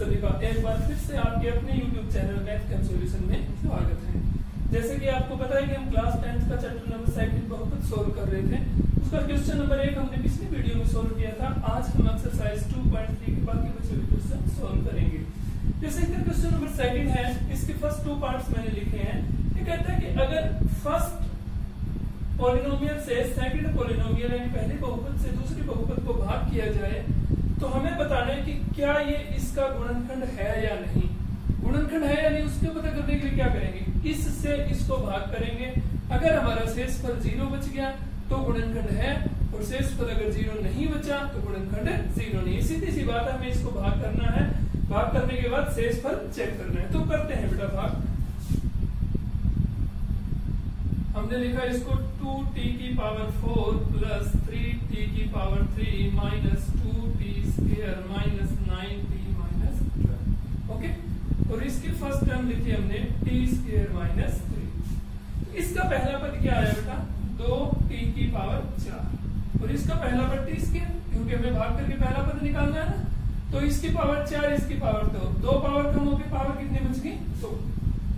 सभी का एक बार फिर से आपके अपने YouTube channel math cam solution में स्वागत है। जैसे कि आपको पता है कि हम क्लास 10th का चैप्टर नंबर सेकंड बहुपद सोल्व कर रहे थे। उसका क्वेश्चन नंबर 1 हमने पिछली वीडियो में सोल्व किया था। आज हम एक्सरसाइज 2.3 के बाकी बचे हुए क्वेश्चन सोल्व करेंगे। जैसे कि क्वेश्चन नंबर सेकंड है, इसके फर्स्ट 2 पार्ट्स मैंने लिखे हैं। ये कहता है कि अगर फर्स्ट पॉलिनोमियल से सेकंड पॉलिनोमियल यानी पहले बहुपद से दूसरी बहुपद को भाग किया जाए तो हमें बताना है कि क्या ये इसका गुणनखंड है या नहीं। गुणनखंड है या नहीं उसको पता करने के लिए क्या करेंगे, इससे इसको भाग करेंगे। अगर हमारा शेषफल 0 बच गया तो गुणनखंड है, और शेषफल अगर 0 नहीं बचा तो गुणनखंड 0 नहीं। सीधी सी बात है, हमें इसको भाग करना है। भाग करने के बाद शेषफल चेक करना है। तो करते हैं बेटा भाग। हमने लिखा इसको 2t की पावर 4 प्लस 3t की power 3 minus 2t square minus 9t minus 12। Okay, और इसकी फर्स्ट टर्म लिखी हमने t स्क्वायर माइनस 3। इसका पहला पद क्या आया बेटा, 2t की पावर 4, और इसका पहला पद t स्क्वायर, क्योंकि हमें भाग करके पहला पद निकालना है ना। तो इसकी पावर 4, इसकी पावर 2 पावर कम होगी, पावर कितनी बच गई,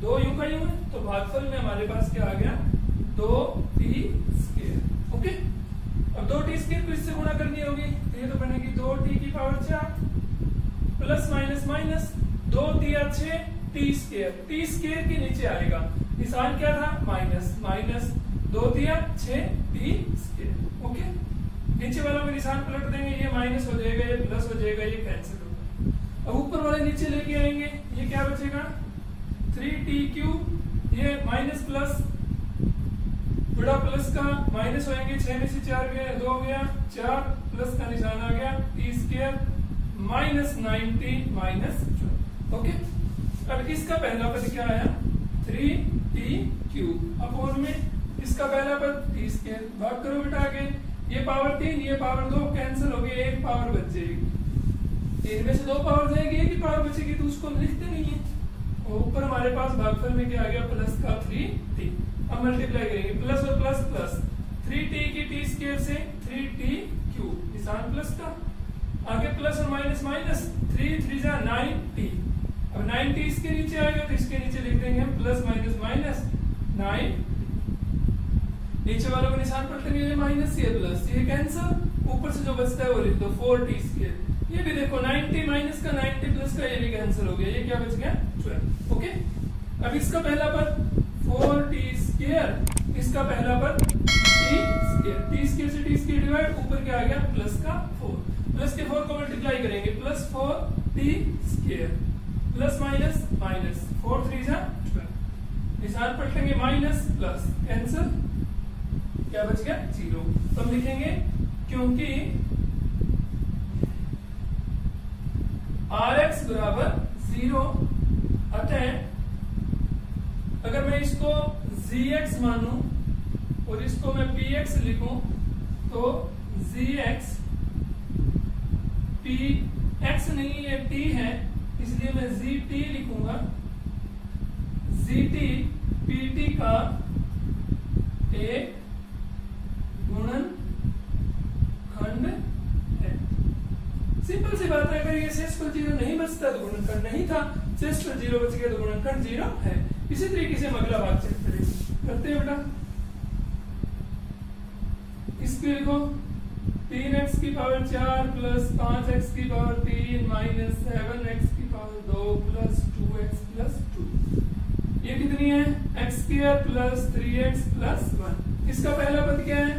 2 यूं का यूं है। तो भागफल में हमारे पास क्या आ गया, 2t स्क्वायर। ओके, अब 2t स्क्वायर को इससे गुणा करनी होगी, तो ये तो बनेगी 2t की पावर 4 प्लस माइनस माइनस 2 तिया 6 t स्क्वायर। t स्क्वायर के नीचे आएगा निशान क्या था, माइनस, माइनस 2 तिया 6 t स्क्वायर। ओके, नीचे वाला में निशान पलट देंगे, ये माइनस हो जाएगा, ये प्लस हो जाएगा, ये कैंसिल होगा। अब ऊपर वाले नीचे लेके आएंगे, ये क्या बचेगा 3t3, ये माइनस प्लस बड़ा प्लस का माइनस होएंगे, 6 में से 4 गया, 2 गया, 4 प्लस का निशान आ गया, t square minus 9t minus 12। Okay, अब इसका पहला पद क्या आया, 3t3 अपॉन में इसका पहला पद t स्क्वायर। भाग करो बेटा आगे, ये पावर 3 ये पावर 2 कैंसिल हो गए, एक पावर बच जाएगी। 3 में से 2 पावर जाएगी, एक ही पावर बचेगी, तो उसको लिखते नहीं है। और ऊपर हमारे पास भागफल में क्या आ गया, प्लस का 3t। अब मल्टीप्लाई करेंगे, प्लस और प्लस प्लस, 3t की t स्क्वायर से 3t3 निशान प्लस का, आगे प्लस और माइनस माइनस, 3 3 जा 9t। अब 9t इसके नीचे आएगा तो इसके नीचे लिख देंगे हम प्लस माइनस माइनस 9। नीचे वालों को निशान पलटेंगे, ये माइनस ये प्लस, ये कैंसिल, ऊपर से जो बचता है वो लिख दो 4t स्क्वायर। ये भी देखो 90 माइनस का 90 प्लस का, ये भी कैंसिल हो गया, ये क्या बच गया 12। ओके, अब इसका पहला पद 4t स्क्वायर, इसका पहला पद t स्क्वायर, t स्क्वायर से t स्क्वायर डिवाइड, ऊपर क्या आ गया प्लस का 4, प्लस के 4 को मल्टीप्लाई करेंगे, plus 4t square plus minus minus 4 3 जा 12, निशान पलटेंगे माइनस प्लस कैंसिल, क्या बच गया 0। तो हम लिखेंगे क्योंकि rx बराबर 0, अतः अगर मैं इसको gx मानूं और इसको मैं px लिखूं तो gx px नहीं, ये t है, इसलिए मैं gt लिखूंगा। gt pt का एक गुणनखंड है। सिंपल सी बात है, अगर ये शेषफल 0 नहीं बचता तो गुणनखंड नहीं था, शेषफल 0 बच गया तो गुणनखंड 0 है। इसी तरीके से हम अगला भाग चेक करेंगे, करते हैं बेटा। इसके लिखो 3x की पावर 4 प्लस 5x की पावर 3 माइनस 7x की पावर 2 प्लस 2x प्लस 2। ये कितनी है, x square plus 3x plus 1। इसका पहला पद क्या है,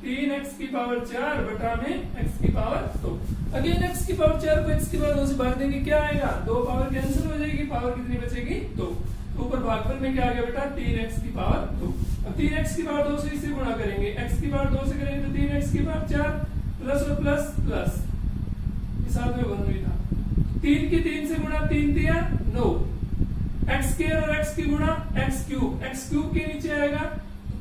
3x की पावर 4 बटा में x की पावर 2। अगेन x की पावर 4 को x की पावर 2 से भाग देंगे, क्या आएगा, 2 पावर कैंसिल हो जाएगी, पावर कितनी बचेगी 2। ऊपर भागफल में क्या आ गया बेटा, 3x की पावर 2। अब 3x की पावर 2 से इसे गुणा करेंगे, x की पावर 2 से करेंगे तो 3x की पावर 4 प्लस और प्लस प्लस, इस साथ में 1 भी था, 3 की 3 से गुणा, 3 तिया 9, x स्क्वायर और x की गुणा x क्यूब के नीचे आएगा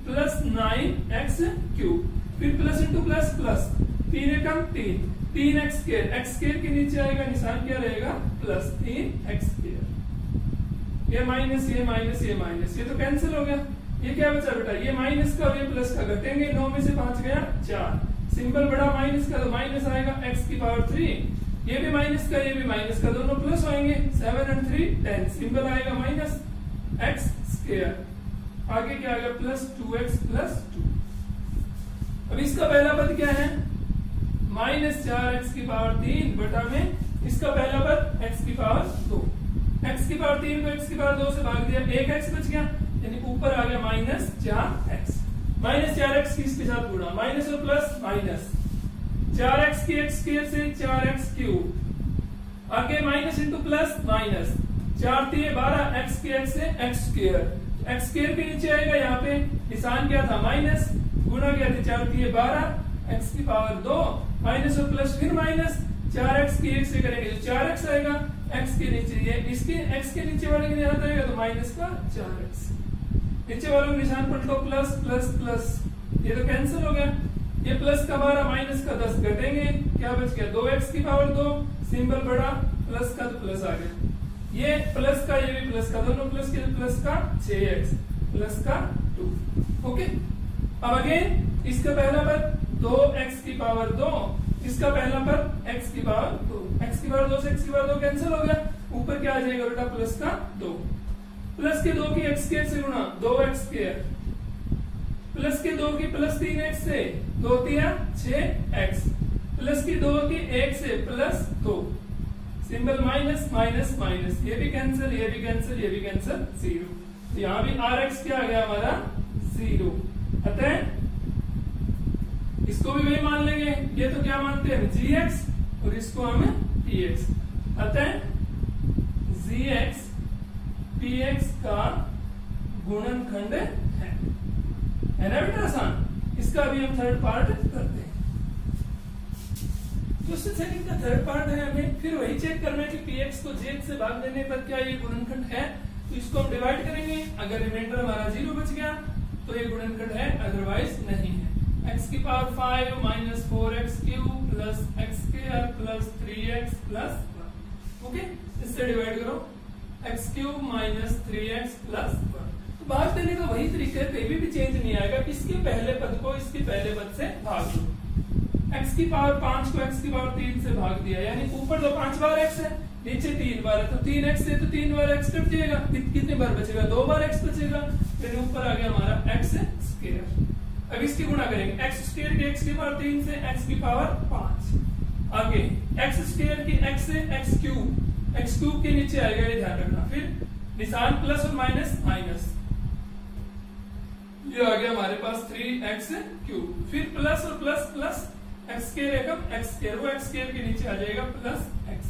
प्लस 9x क्यूब, फिर प्लस इंटू प्लस प्लस, 3 एकम 3, 3x स्क्वायर, x स्क्वायर के नीचे आएगा निशान क्या रहेगा, प्लस 3x स्क्वायर। ये माइनस ये माइनस ये माइनस, ये तो कैंसिल हो गया। ये क्या बचा बेटा, ये माइनस का और ये प्लस का घटेंगे, 9 में से 5 गया 4, सिंबल बड़ा माइनस का तो माइनस आएगा, x की पावर 3 ये भी माइनस का, ये भी माइनस का, दोनों प्लस होंगे। 7 और 3 10, सिंबल आएगा माइनस एक्स स्क्वायर। आगे क्या आएगा? Plus 2x plus 2। अब इसका पहला पद क्या है? माइनस 4x की पावर 3 बटा में इसका पहला पद x की पावर 2। x की पावर 3 को x की पावर 2 से भाग दिया, 1x बच गया, यानी ऊपर आ गया माइनस 4x। माइनस 4x की इसके साथ गुणा, माइनस और प्लस माइनस 4x की x स्क्वायर से 4x क्यूब, आगे minus into plus minus 4 3 12, x की x से x स्क्वायर, x स्क्वायर के नीचे आएगा, यहाँ पे निशान क्या था? माइनस, गुणा क्या थे? 4 3 12, x की पावर 2, माइनस और प्लस फिर माइनस 4x की 1 से करेंगे तो 4x आएगा, x के नीचे ये इसके x के नीचे वाले के निशान आएगा तो माइनस का 4x, नीचे वालों का निशान पलटो प्लस प्लस प्लस, ये तो कैंसिल हो गया, ये प्लस का 12 माइनस का 10 घटेंगे, क्या बच गया? 2x की पावर 2, सिंबल बड़ा, प्लस का तो प्लस आ गया, ये प्लस का, ये भी प्लस का, दोनों प्लस के प्लस का 6x प्लस का 2। ओके, अब अगेन इसका पहला पद 2x की पावर 2, इसका पहला पद x की पावर 2, x की पावर 2 से x की पावर 2 कैंसिल हो गया, ऊपर क्या आ जाएगा बेटा? प्लस का 2, प्लस के 2 की x स्क्वायर से गुणा 2x स्क्वायर, प्लस के 2 की प्लस 3x से 2 3 6x, प्लस की 2 की 1 से plus 2, symbol minus minus minus, ये भी कैंसिल, ये भी कैंसिल, ये भी कैंसिल, 0। यहाँ भी rx क्या आ गया हमारा? 0। अतः इसको भी वही मान लेंगे, ये तो क्या मानते हैं? gx, और इसको हमें px, अतः gx px का गुणनखंड है ना बेटा? आसान। इसका अभी हम थर्ड पार्ट करते हैं। क्वेश्चन सेकंड का थर्ड पार्ट है, हमें फिर वही चेक करना है कि px को jx से भाग देने पर क्या ये गुणनखंड है, तो इसको हम डिवाइड करेंगे, अगर रिमाइंडर हमारा 0 बच गया तो ये गुणनखंड है, अदरवाइज नहीं है। x की power 5 minus 4x cube plus x square plus 3x plus 1। Okay, इससे डिवाइड करो, x cube minus 3x plus 1। तो भाग देने का वही तरीका है, कहीं भी चेंज नहीं आएगा, इसके पहले पद को इसके पहले पद से भाग दो। x की पावर 5 को x की पावर 3 से भाग दिया, यानी ऊपर तो 5 बार x है, नीचे 3 बार है, तो 3x से तो 3 बार x कट जाएगा, कितने बार बचेगा? 2 बार x बचेगा, फिर ऊपर आ गया हमारा x स्क्वायर। अब इसकी गुणा करेंगे, x स्क्वायर की x की पावर 3 से x की पावर 5, आगे x स्क्वायर की x से x क्यूब के नीचे आएगा, ये ध्यान रखना, फिर निशान प्लस और माइनस माइनस, ये आ गया हमारे पास 3x क्यूब, फिर प्लस और प्लस प्लस x स्क्वायर एकम x स्क्वायर, वो x स्क्वायर के नीचे आ जाएगा प्लस x,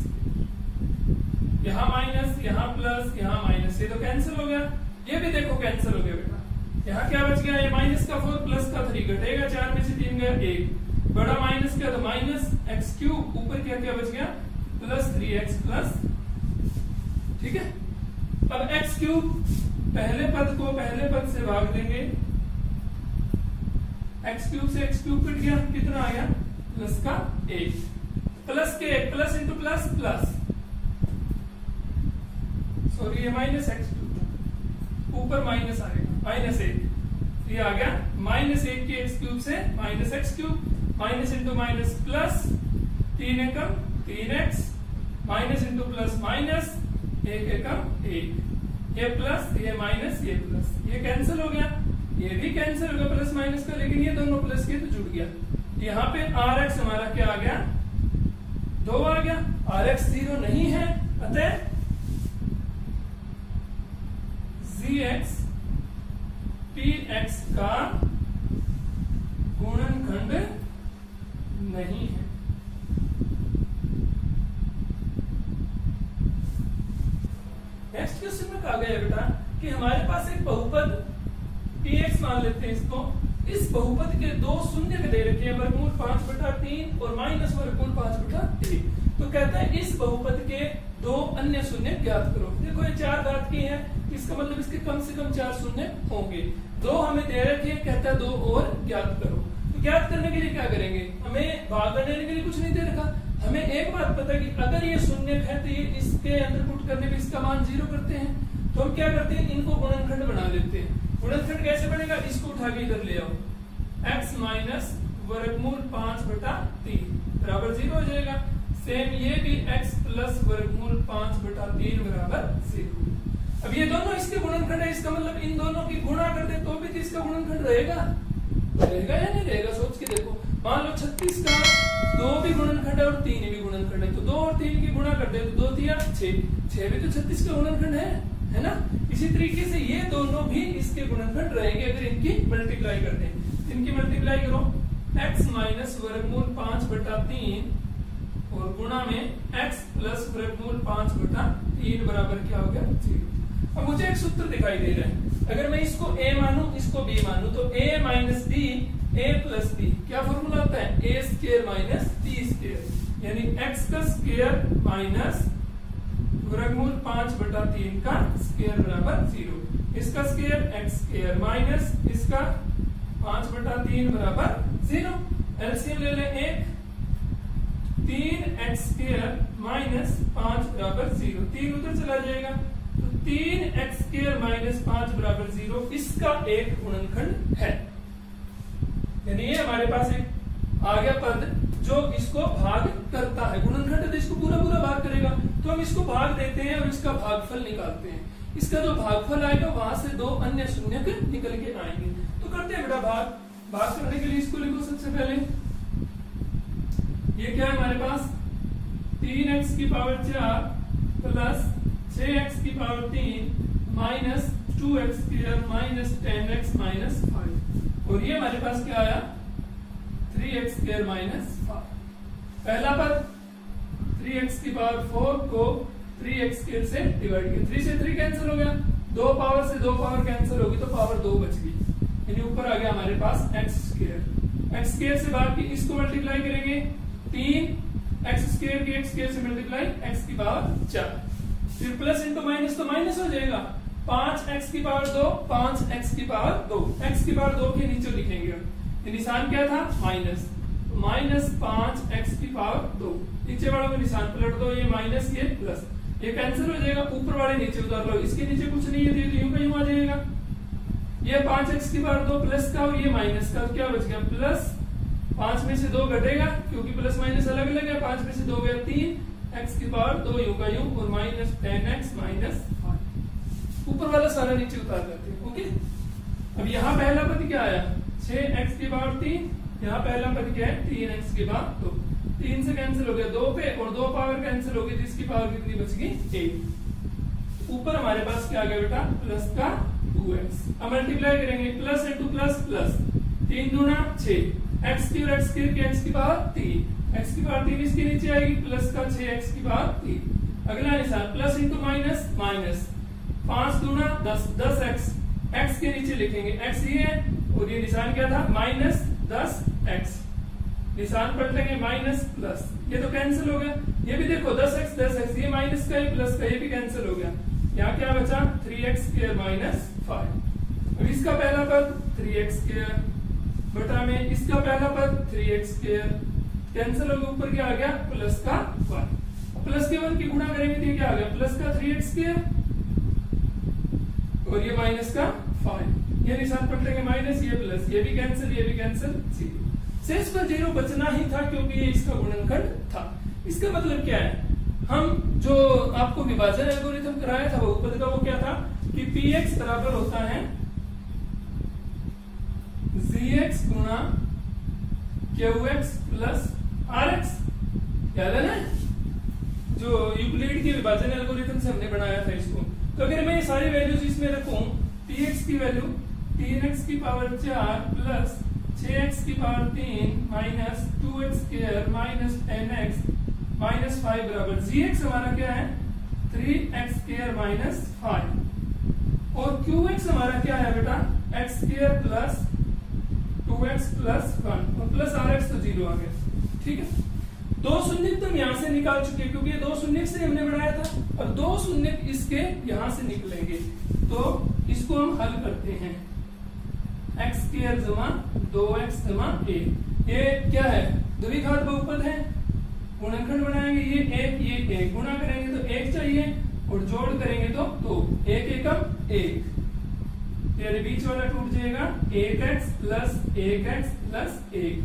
यहाँ माइनस, यहाँ प्लस, यहाँ माइनस, ये तो कैंसिल हो गया, ये भी देखो कैंसिल हो गया बेटा। यहाँ क्या बच गया? ये माइनस का 4 प्लस का 3 घटेगा, 4 में से 3 गया 1, बड़ा माइनस क्या? तो माइनस x क्यूब, ऊपर क्या क्या बच गया? प्लस 3x प्लस, ठीक है। अब x क्यूब पहले पद को पहले पद से भाग देंगे, x क्यूब से x क्यूब कट गया, कितना आ गया? प्लस का 1, प्लस के 1, plus into plus plus, sorry ये माइनस x क्यूब, ऊपर माइनस आएगा, माइनस 1, ये आ गया माइनस 1 की x क्यूब से minus x cube, minus into minus plus, 3 एकम 3x, minus into plus minus, 1 एकम 1, ये प्लस, ये माइनस, ये प्लस, ये कैंसिल हो गया, ये भी कैंसिल हो गया प्लस माइनस का, लेकिन ये दोनों प्लस के तो जुड़ गया। यहाँ पे rx हमारा क्या आ गया? 2 आ गया, rx 0 नहीं है, अतः gx px का गुणनखंड नहीं है। नेक्स्ट क्वेश्चन में कहा गया बेटा कि हमारे पास एक बहुपद px मान लेते हैं इसको, इस बहुपद के 2 शून्य दे रखे हैं, वर्गमूल 5/3 और माइनस वर्गमूल 5/1, तो कहता है इस बहुपद के 2 अन्य शून्य ज्ञात करो। देखो ये 4 घात की है, इसका मतलब इसके कम से कम 4 शून्य होंगे, 2 हमें दे रखे हैं, कहता है 2 और ज्ञात करो। तो ज्ञात करने के लिए क्या करेंगे? हमें भाग देने के लिए कुछ नहीं दे रखा, हमें एक बात पता है कि अगर ये शून्य है तो ये इसके अंदर पुट करने पे इसका मान 0 करते हैं, तो हम क्या करते हैं? इनको गुणनखंड बना देते हैं। गुणनखंड कैसे बनेगा? इसको उठा के इधर ले आओ, x माइनस वर्गमूल 5/3 बराबर 0 हो जाएगा। सेम ये भी x प्लस वर्गमूल 5/3 बराबर 0। अब ये दोनों इसके गुणनखंड है, इसका मतलब इन दोनों की गुणा करते तो भी तो इसका गुणनखंड रहेगा या नहीं रहेगा? सोच के देखो, मान लो 36 का 2 भी गुणनखंड है और 3 भी गुणनखंड है, तो 2 और 3 की गुणा करते हैं तो 2 3 6 भी तो 36 का गुणनखंड है ना? इसी तरीके से ये दोनों भी इसके गुणनखंड रहेंगे अगर इनकी मल्टीप्लाई करते हैं। इनकी मल्टीप्लाई करो, x माइनस वर्गमूल 5/3 और गुणा में x प्लस वर्गमूल 5/3 बराबर क्या हो गया? 0। अब मुझे एक सूत्र दिखाई दे रहा है, अगर मैं इसको a मानूं इसको b मानूं तो a minus b a plus b क्या फॉर्मूला होता है? a square minus b square, यानी x का स्क्वायर माइनस वर्गमूल 5/3 का स्क्वायर बराबर 0। इसका स्क्वायर x स्क्वायर माइनस इसका 5/3 बराबर 0। एलसीएम ले ले 1, 3x स्क्वायर माइनस 5 बराबर 0, 3 उधर चला जाएगा तो 3x स्क्वायर माइनस 5 बराबर 0 इसका एक गुणनखंड है। यानी ये हमारे पास एक आ गया पद जो इसको भाग करता है। गुणनखंड तो इसको पूरा पूरा भाग करेगा, तो हम इसको भाग देते हैं और इसका भागफल निकालते हैं। इसका जो भागफल आएगा वहां से 2 अन्य शून्य निकल के आएंगे। तो करते हैं बेटा भाग करने के लिए इसको लिखो सबसे पहले। ये क्या है हमारे पास? 3x की पावर 4 प्लस 6x की power 3 minus 2x square minus 10x minus 5, और ये हमारे पास क्या आया? 3x square minus 5। पहला पद 3x की पावर 4 को 3x स्क्वायर से डिवाइड किया, 3 से 3 कैंसिल हो गया, 2 पावर से 2 पावर कैंसिल होगी तो पावर 2 बच गई, यानी ऊपर आ गया हमारे पास x स्क्वायर। x स्क्वायर से बाहर की इसको मल्टीप्लाई करेंगे, 3 x स्क्वायर की x स्क्वायर से मल्टीप्लाई x की पावर 4, फिर प्लस इंटू माइनस तो माइनस हो जाएगा, 5x की पावर 2 5x की पावर 2, x की पावर 2 के नीचे लिखेंगे। ये निशान क्या था? माइनस, माइनस 5x की पावर 2, नीचे वालों का निशान पलट दो, ये माइनस ये प्लस, ये कैंसिल हो जाएगा, ऊपर वाले नीचे उतार लो, इसके नीचे कुछ नहीं है तो यूं का यूं आ जाएगा। ये 5x की पावर 2 प्लस का और ये माइनस का, तो क्या बच गया? प्लस 5 में से 2 घटेगा क्योंकि प्लस माइनस अलग अलग है, 5 में से 2 गया 3, x की पावर 2 यूं का यूं और माइनस 10x माइनस 5, ऊपर वाला सारा नीचे उतार देते हैं। ओके, अब यहाँ पहला पद क्या आया? 6x की पावर 3, यहाँ पहला पद क्या है? 3x की पावर 2, 3 से कैंसिल हो गया 2 पे और 2 पावर कैंसिल हो गई तो इसकी पावर कितनी बच गई? 1। ऊपर हमारे पास क्या आ गया बेटा? प्लस का 2x। अब मल्टीप्लाई करेंगे, प्लस इंटू प्लस प्लस, 3 दूना 6, x की और x की x की पावर 3, x की पावर 3 इसके नीचे आएगी, प्लस का 6x की पावर 3। अगला निशान प्लस इंटू माइनस माइनस, 5 दूना 10, 10x, x के नीचे लिखेंगे x ये है और ये निशान क्या था? माइनस 10x, निशान पलटेंगे माइनस प्लस, ये तो कैंसिल हो गया, ये भी देखो 10x 10x, ये माइनस का ये प्लस का ये भी कैंसिल हो गया, यहाँ क्या बचा? 3x square minus 5। अब इसका पहला पद 3x स्क्वायर बटा में इसका पहला पद 3x स्क्वायर कैंसिल हो गया, ऊपर क्या आ गया? प्लस का 1, प्लस के 1 की गुणा करेंगे तो क्या आ गया? प्लस का 3x स्क्वायर और ये माइनस का 5, ये निशान पलटेंगे माइनस, ये प्लस, ये भी कैंसिल 0, शेष पर 0 बचना ही था क्योंकि ये इसका गुणनखंड था। इसका मतलब क्या है? हम जो आपको विभाजन एल्गोरिथम कराया था बहुपद का, वो क्या था कि px बराबर होता है gx गुणा qx प्लस rx, याद है ना? जो यूक्लिड के विभाजन एल्गोरिथम से हमने बनाया था इसको। तो अगर मैं ये सारी वैल्यूज इसमें रखूं, px की वैल्यू 3x की पावर 4 प्लस 6x की power 3 minus 2x square minus 10x minus 5 बराबर gx हमारा क्या है? 3x स्क्वायर माइनस 5 और qx हमारा क्या है बेटा? x square plus 2x plus 1 और प्लस rx तो 0 आ गया। ठीक है, 2 शून्य तो हम यहाँ से निकाल चुके क्योंकि ये 2 शून्य से हमने बनाया था, अब 2 शून्य इसके यहाँ से निकलेंगे, तो इसको हम हल करते हैं। x स्क्वायर जमा 2x जमा a, ये क्या है? द्विघात बहुपद है, गुणनखंड बनाएंगे, ये 1 गुणा करेंगे तो 1 चाहिए और जोड़ करेंगे तो 2, 1 एकम 1, यानी बीच वाला टूट जाएगा, 1x प्लस 1x प्लस 1,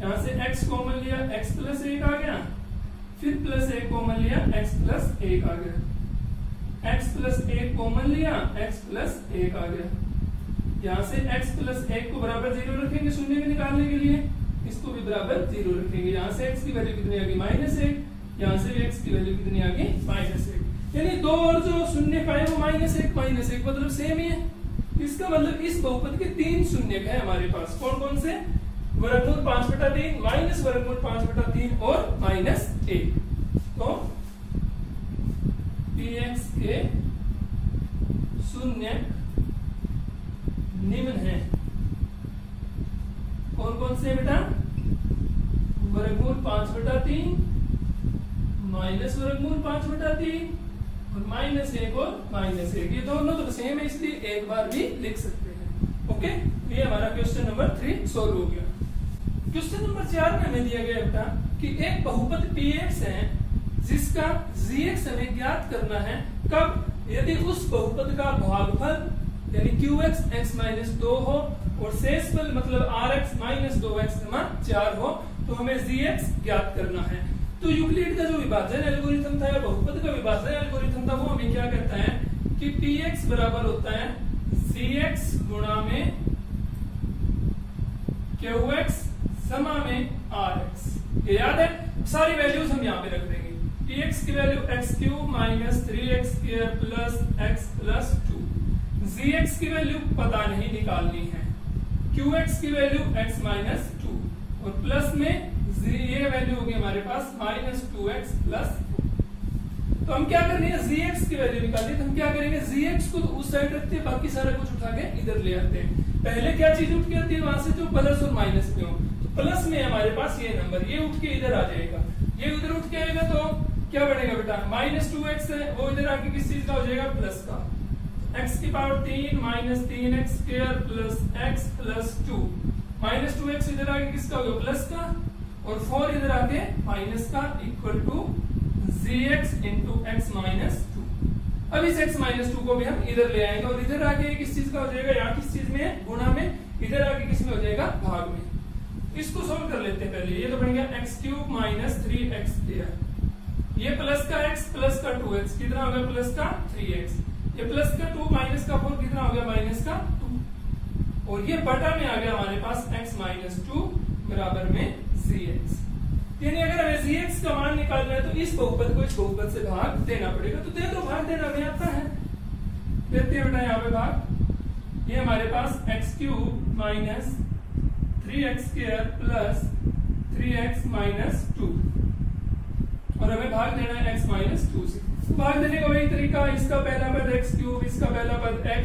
यहाँ से x कॉमन लिया, x प्लस 1 आ गया, फिर प्लस 1 कॉमन लिया, x प्लस 1 आ गया, x प्लस 1 कॉमन लिया, x प्लस 1 आ गया। यहाँ से x प्लस 1 को बराबर 0 रखेंगे शून्य में निकालने के लिए, इसको भी बराबर 0 रखेंगे। यहाँ से x की वैल्यू कितनी आ गई -1, यहाँ से भी x की वैल्यू कितनी आ गई -1, यानी दो और जो शून्य का है वो -1 मतलब सेम ही है। इसका मतलब इस बहुपद के 3 शून्य है हमारे पास, कौन कौन से, वर्गमूल 5/3 माइनस वर्गमूल 5/3 और -1। तो px के शून्य निम्न है, कौन कौन से बेटा, वर्गमूल 5/3 माइनस वर्गमूल 5/3 और -1 और -1, ये दोनों तो सेम है इसलिए एक बार भी लिख सकते हैं। ओके, ये हमारा क्वेश्चन नंबर 3 सॉल्व हो गया। क्वेश्चन नंबर 4 में हमें दिया गया बेटा कि एक बहुपद px है जिसका gx हमें ज्ञात करना है, कब, यदि उस बहुपद का भागफल यानी qx x - 2 हो और शेषफल मतलब rx - 2x 4 हो, तो हमें gx ज्ञात करना है। तो यूक्लिड का जो विभाजन एल्गोरिथम था या बहुपद का विभाजन एल्गोरिथम था, वो हमें क्या कहता है कि px बराबर होता है gx गुणा में qx समा में rx। ये याद है, सारी वैल्यूज हम यहाँ पे रख देंगे। px की value x³ - 3x² plus x plus 2, gx की वैल्यू पता नहीं निकालनी है, qx की वैल्यू x - 2 और प्लस में ये वैल्यू होगी हमारे पास -2x प्लस 4। तो हम क्या करेंगे, gx की वैल्यू निकालनी, तो हम क्या करेंगे, gx को तो उस साइड रखते हैं, बाकी सारा कुछ उठा के इधर ले आते हैं। पहले क्या चीज उठ के आती है वहां से, जो प्लस और माइनस में हो, तो प्लस में हमारे पास ये नंबर, ये उठ के इधर आ जाएगा, ये उधर उठ के आएगा, तो क्या बनेगा बेटा, -2x है वो इधर आके किस चीज का हो जाएगा, प्लस का, x की power 3 -3x² plus x plus 2, -2x इधर आके किसका होगा, प्लस का, और 4 इधर आके माइनस का, equal to gx into x - 2। अब इस x - 2 को भी हम इधर ले आएंगे और इधर आके किस चीज का हो जाएगा, यहाँ किस चीज में, गुणा में, इधर आके किस में हो जाएगा, भाग में। इसको सोल्व कर लेते हैं पहले, ये तो बन गया x³ - 3x², ये प्लस का x प्लस का 2x कितना हो गया, प्लस का 3x, ये प्लस का 2 माइनस का 4 कितना हो गया, माइनस का 2, और ये बटा में आ गया हमारे पास x - 2 बराबर में gx। यानी अगर हमें gx का मान निकालना है तो इस बहुपद को इस बहुपद से भाग देना पड़ेगा, तो दे दो, भाग देना हमें आता है, देते हैं बेटा यहाँ पे भाग। ये हमारे पास x³ - 3x² प्लस 3x - 2 और हमें भाग देना है x - 2 से। तो भाग देने का वही तरीका, इसका पहला पद x³, इसका पहला पद x,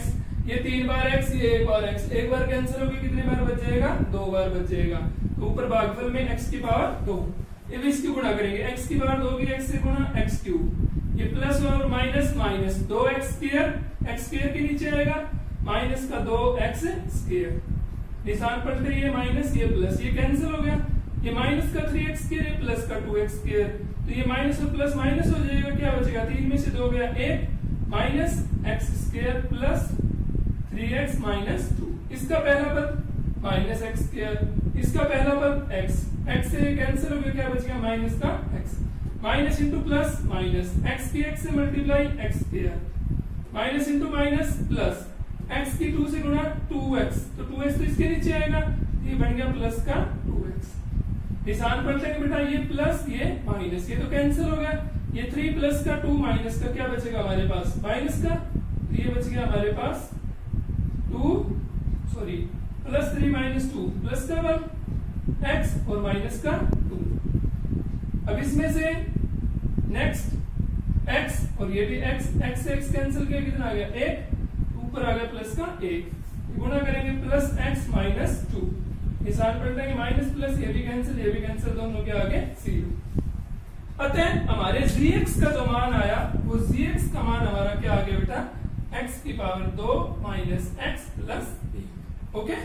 ये 3 बार x, ये 1 बार x, एक बार कैंसिल होगी, कितने बार बच जाएगा, 2 बार बच जाएगा। तो ऊपर भागफल में x की पावर 2, ये भी इसकी गुणा करेंगे, x की पावर 2 होगी, x से गुणा x³, ये प्लस और माइनस माइनस 2x², x² के नीचे आएगा, माइनस का 2x², निशान पलटे, ये माइनस ये प्लस, ये कैंसिल हो गया, ये माइनस का 3x², ये प्लस का 2x², तो ये माइनस और प्लस माइनस हो जाएगा, क्या बचेगा, 3 में से 2 गया 1, माइनस x² प्लस 3x - 2, इसका पहला पद माइनस x², इसका पहला पद x से कैंसिल हो गया, क्या बच गया, माइनस का x, minus into plus minus, x की x से multiply x², minus into minus plus, x की 2 से गुणा 2x, तो 2x तो इसके नीचे आएगा, ये बन गया प्लस का 2x, निशान पलटेंगे बेटा, ये प्लस ये माइनस, ये तो कैंसिल हो गया, ये 3 प्लस का 2 माइनस का क्या बचेगा हमारे पास, माइनस का, तो ये बच गया हमारे पास प्लस 3 - 2 प्लस का 1 x और माइनस का 2। अब इसमें से नेक्स्ट x और ये भी x से x कैंसिल किया, कितना आ गया 1, ऊपर आ गया प्लस का 1, गुणा करेंगे प्लस x - 2, निशान पलटेंगे माइनस प्लस, ये भी कैंसिल, दोनों के आगे 0। अतः हमारे gx का जो मान आया वो gx का मान हमारा क्या आ गया बेटा, x की power 2 minus x plus 1। Okay,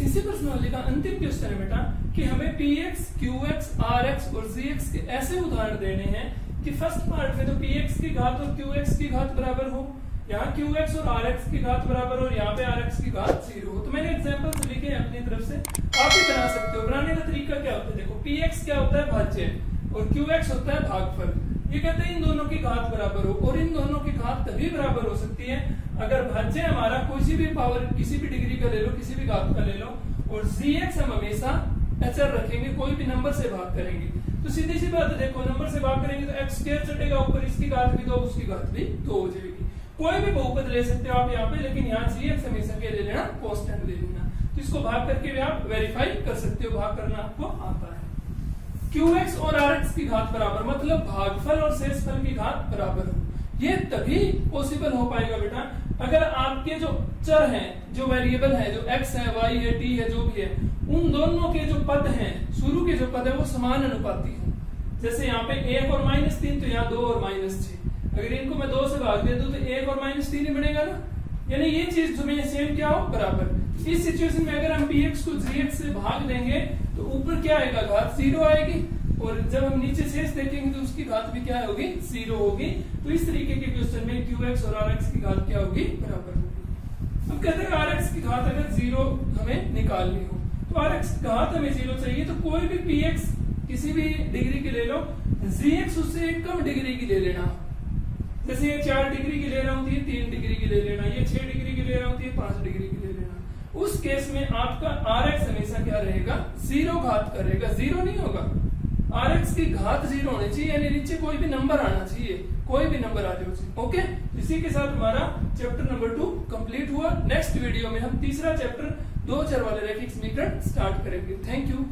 इसी प्रश्नावली का अंतिम क्वेश्चन है बेटा कि हमें px, qx, rx और gx के ऐसे उदाहरण देने हैं कि फर्स्ट पार्ट में तो px की घात और qx की घात बराबर हो, यहाँ qx और rx की घात बराबर हो और यहाँ पे rx की घात 0 हो। तो मैंने एग्जांपल्स लिखे हैं अपनी तरफ से, आप भी बना सकते हो। बनाने का तरीका क्या होता है, देखो px क्या होता है, भाज्य, और QX होता है भागफल। ये कहते हैं इन दोनों की घात बराबर हो, और इन दोनों की घात तभी बराबर हो सकती है अगर भाज्य हमारा किसी भी पावर, किसी भी डिग्री का ले लो, किसी भी घात का ले लो, और GX हम हमेशा अचर रखेंगे, कोई भी नंबर से भाग करेंगे। तो सीधी सी बात है, देखो नंबर से भाग करेंगे तो x स्क्वायर चटेगा ऊपर, इसकी घात भी 2, उसकी घात भी 2 हो जाएगी। कोई भी बहुपद ले सकते हो आप यहाँ पे, लेकिन यहाँ GX हमेशा क्या ले लेना, कांस्टेंट ले लेना। तो इसको भाग करके भी आप वेरीफाई कर सकते हो, भाग करना आपको आता है। QX और RX की घात बराबर, मतलब भागफल और शेषफल की घात बराबर हो, ये तभी पॉसिबल हो पाएगा बेटा अगर आपके जो चर हैं, जो वेरिएबल है, जो x है, y है, t है, जो भी है, उन दोनों के जो पद हैं, शुरू के जो पद है वो समान अनुपाती हो। जैसे यहाँ पे 1 और -3, तो यहाँ 2 और -6। अगर इनको मैं 2 से भाग दे दूं तो 1 और -3 ही बनेगा ना, यानी ये चीज तुम्हें सेम क्या हो, बराबर। इस सिचुएशन में अगर हम px को gx से भाग देंगे तो ऊपर क्या आएगा, घात 0 आएगी, और जब हम नीचे शेष देखेंगे तो उसकी घात भी क्या होगी, 0 होगी। तो इस तरीके के क्वेश्चन में QX और RX की घात क्या होगी, बराबर होगी। अब कहते हैं RX की घात अगर 0 हमें निकालनी हो तो RX की घात हमें 0 चाहिए, तो कोई भी px किसी भी डिग्री की ले लो, gx उससे एक कम डिग्री की ले लेना। जैसे ये 4 डिग्री की ले रहा हूं, 3 डिग्री की ले लेना, ये 6 डिग्री की ले रहा हूं, 5 डिग्री की ले लेना। उस केस में आपका RX हमेशा क्या रहेगा, 0 घात करेगा, 0 नहीं होगा। RX की घात 0 होनी चाहिए, यानी नीचे कोई भी नंबर आना चाहिए, कोई भी नंबर आ जाए। ओके, इसी के साथ हमारा चैप्टर नंबर 2 कंप्लीट हुआ। नेक्स्ट वीडियो में हम तीसरा चैप्टर 2 चर वाले रैखिक समीकरण स्टार्ट करेंगे। Thank you.